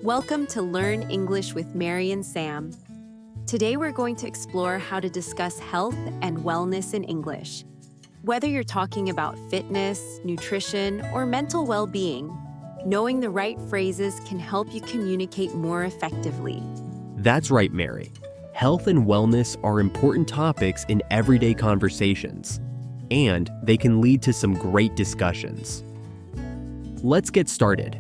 Welcome to Learn English with Mary and Sam. Today we're going to explore how to discuss health and wellness in English. Whether you're talking about fitness, nutrition, or mental well-being, knowing the right phrases can help you communicate more effectively. That's right, Mary. Health and wellness are important topics in everyday conversations, and they can lead to some great discussions. Let's get started.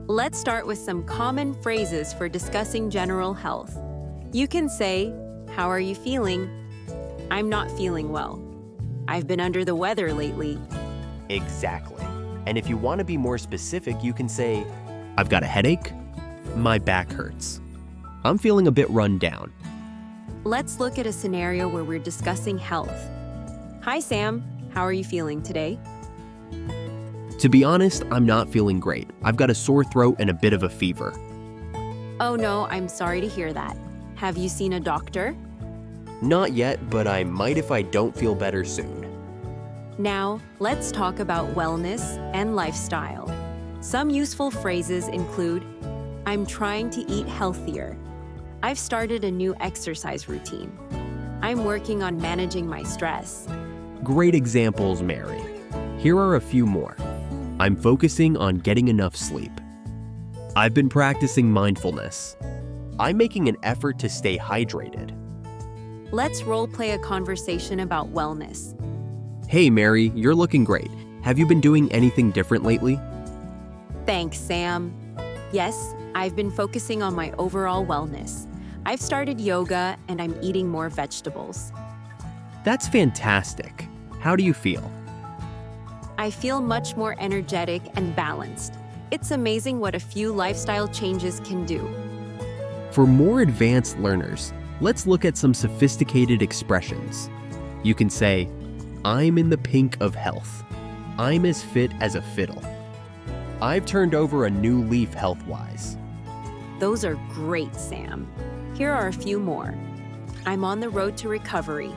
Let's start with some common phrases for discussing general health. You can say, "How are you feeling?" "I'm not feeling well." "I've been under the weather lately." Exactly. And if you want to be more specific, you can say, "I've got a headache. My back hurts. I'm feeling a bit run down." Let's look at a scenario where we're discussing health. "Hi, Sam. How are you feeling today?" To be honest, I'm not feeling great. I've got a sore throat and a bit of a fever. "Oh no, I'm sorry to hear that. Have you seen a doctor?" Not yet, but I might if I don't feel better soon. Now, let's talk about wellness and lifestyle. Some useful phrases include, "I'm trying to eat healthier." "I've started a new exercise routine." "I'm working on managing my stress." Great examples, Mary. Here are a few more. "I'm focusing on getting enough sleep." "I've been practicing mindfulness." "I'm making an effort to stay hydrated." Let's role play a conversation about wellness. "Hey, Mary, you're looking great. Have you been doing anything different lately?" "Thanks, Sam. Yes, I've been focusing on my overall wellness. I've started yoga and I'm eating more vegetables." That's fantastic. How do you feel? "I feel much more energetic and balanced. It's amazing what a few lifestyle changes can do." For more advanced learners, let's look at some sophisticated expressions. You can say, "I'm in the pink of health." "I'm as fit as a fiddle." "I've turned over a new leaf health-wise." Those are great, Sam. Here are a few more. "I'm on the road to recovery."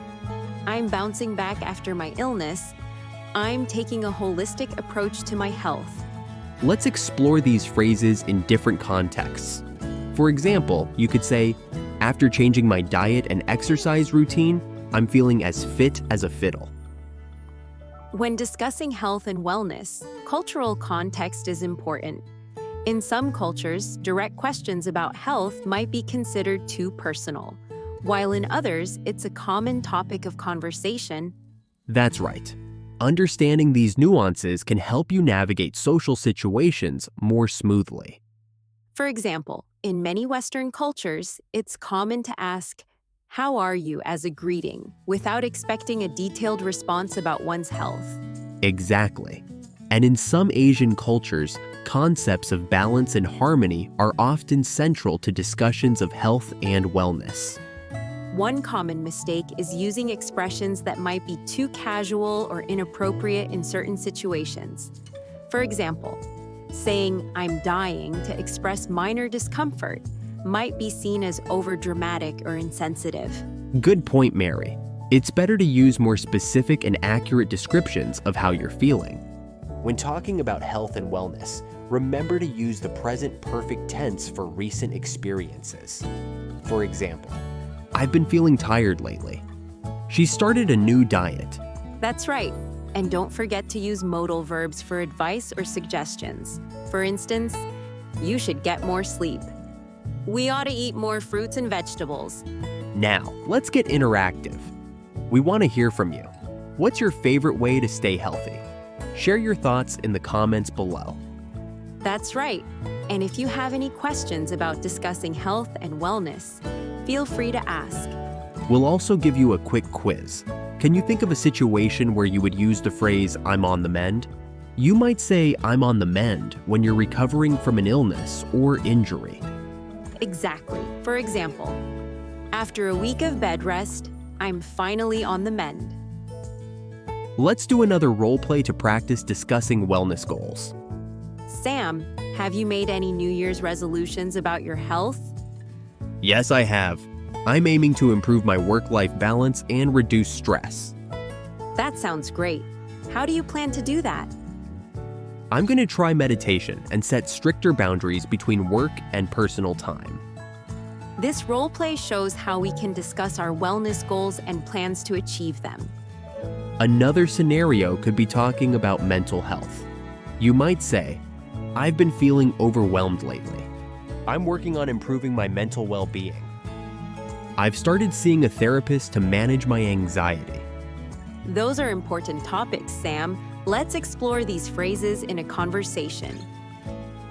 "I'm bouncing back after my illness." "I'm taking a holistic approach to my health." Let's explore these phrases in different contexts. For example, you could say, "After changing my diet and exercise routine, I'm feeling as fit as a fiddle." When discussing health and wellness, cultural context is important. In some cultures, direct questions about health might be considered too personal, while in others, it's a common topic of conversation. That's right. Understanding these nuances can help you navigate social situations more smoothly. For example, in many Western cultures, it's common to ask, "How are you?" as a greeting, without expecting a detailed response about one's health. Exactly. And in some Asian cultures, concepts of balance and harmony are often central to discussions of health and wellness. One common mistake is using expressions that might be too casual or inappropriate in certain situations. For example, saying "I'm dying" to express minor discomfort might be seen as overdramatic or insensitive. Good point, Mary. It's better to use more specific and accurate descriptions of how you're feeling. When talking about health and wellness, remember to use the present perfect tense for recent experiences. For example, "I've been feeling tired lately." "She started a new diet." That's right. And don't forget to use modal verbs for advice or suggestions. For instance, "You should get more sleep." "We ought to eat more fruits and vegetables." Now, let's get interactive. We want to hear from you. What's your favorite way to stay healthy? Share your thoughts in the comments below. That's right. And if you have any questions about discussing health and wellness, feel free to ask. We'll also give you a quick quiz. Can you think of a situation where you would use the phrase "I'm on the mend"? You might say "I'm on the mend" when you're recovering from an illness or injury. Exactly. For example, "After a week of bed rest, I'm finally on the mend." Let's do another role play to practice discussing wellness goals. "Sam, have you made any New Year's resolutions about your health?" Yes, I have. I'm aiming to improve my work-life balance and reduce stress. That sounds great. How do you plan to do that? I'm going to try meditation and set stricter boundaries between work and personal time. This role play shows how we can discuss our wellness goals and plans to achieve them. Another scenario could be talking about mental health. You might say, I've been feeling overwhelmed lately. I'm working on improving my mental well-being. I've started seeing a therapist to manage my anxiety. Those are important topics, Sam. Let's explore these phrases in a conversation.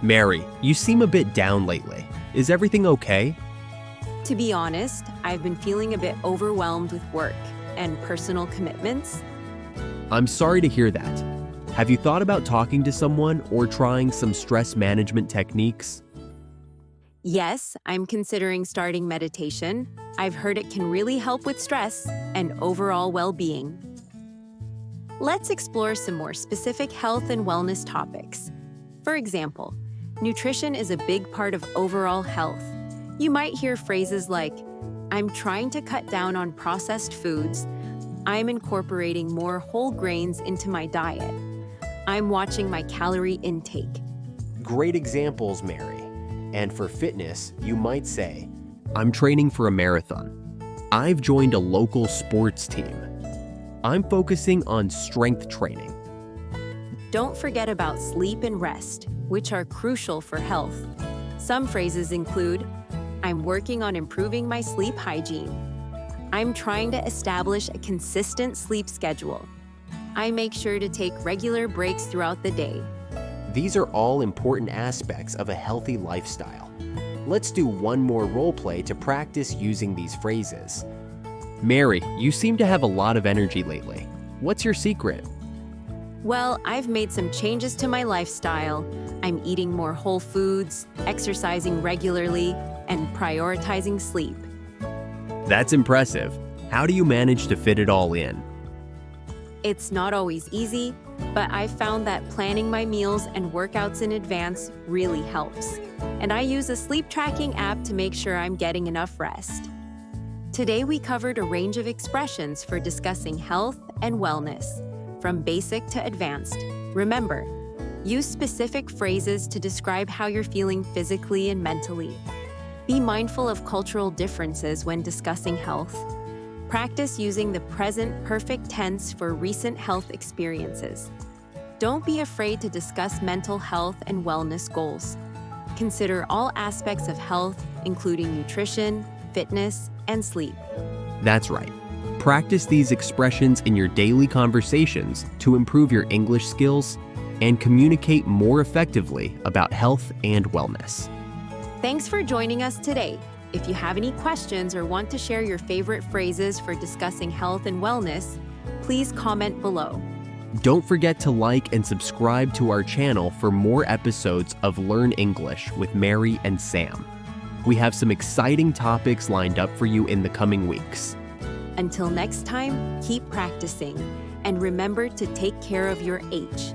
Mary, you seem a bit down lately. Is everything okay? To be honest, I've been feeling a bit overwhelmed with work and personal commitments. I'm sorry to hear that. Have you thought about talking to someone or trying some stress management techniques? Yes, I'm considering starting meditation. I've heard it can really help with stress and overall well-being. Let's explore some more specific health and wellness topics. For example, nutrition is a big part of overall health. You might hear phrases like, I'm trying to cut down on processed foods. I'm incorporating more whole grains into my diet. I'm watching my calorie intake. Great examples, Mary. And for fitness, you might say, I'm training for a marathon. I've joined a local sports team. I'm focusing on strength training. Don't forget about sleep and rest, which are crucial for health. Some phrases include, I'm working on improving my sleep hygiene. I'm trying to establish a consistent sleep schedule. I make sure to take regular breaks throughout the day. These are all important aspects of a healthy lifestyle. Let's do one more role play to practice using these phrases. Mary, you seem to have a lot of energy lately. What's your secret? Well, I've made some changes to my lifestyle. I'm eating more whole foods, exercising regularly, and prioritizing sleep. That's impressive. How do you manage to fit it all in? It's not always easy, but I've found that planning my meals and workouts in advance really helps. And I use a sleep tracking app to make sure I'm getting enough rest. Today we covered a range of expressions for discussing health and wellness, from basic to advanced. Remember, use specific phrases to describe how you're feeling physically and mentally. Be mindful of cultural differences when discussing health. Practice using the present perfect tense for recent health experiences. Don't be afraid to discuss mental health and wellness goals. Consider all aspects of health, including nutrition, fitness, and sleep. That's right. Practice these expressions in your daily conversations to improve your English skills and communicate more effectively about health and wellness. Thanks for joining us today. If you have any questions or want to share your favorite phrases for discussing health and wellness, please comment below. Don't forget to like and subscribe to our channel for more episodes of Learn English with Mary and Sam. We have some exciting topics lined up for you in the coming weeks. Until next time, keep practicing and remember to take care of your H.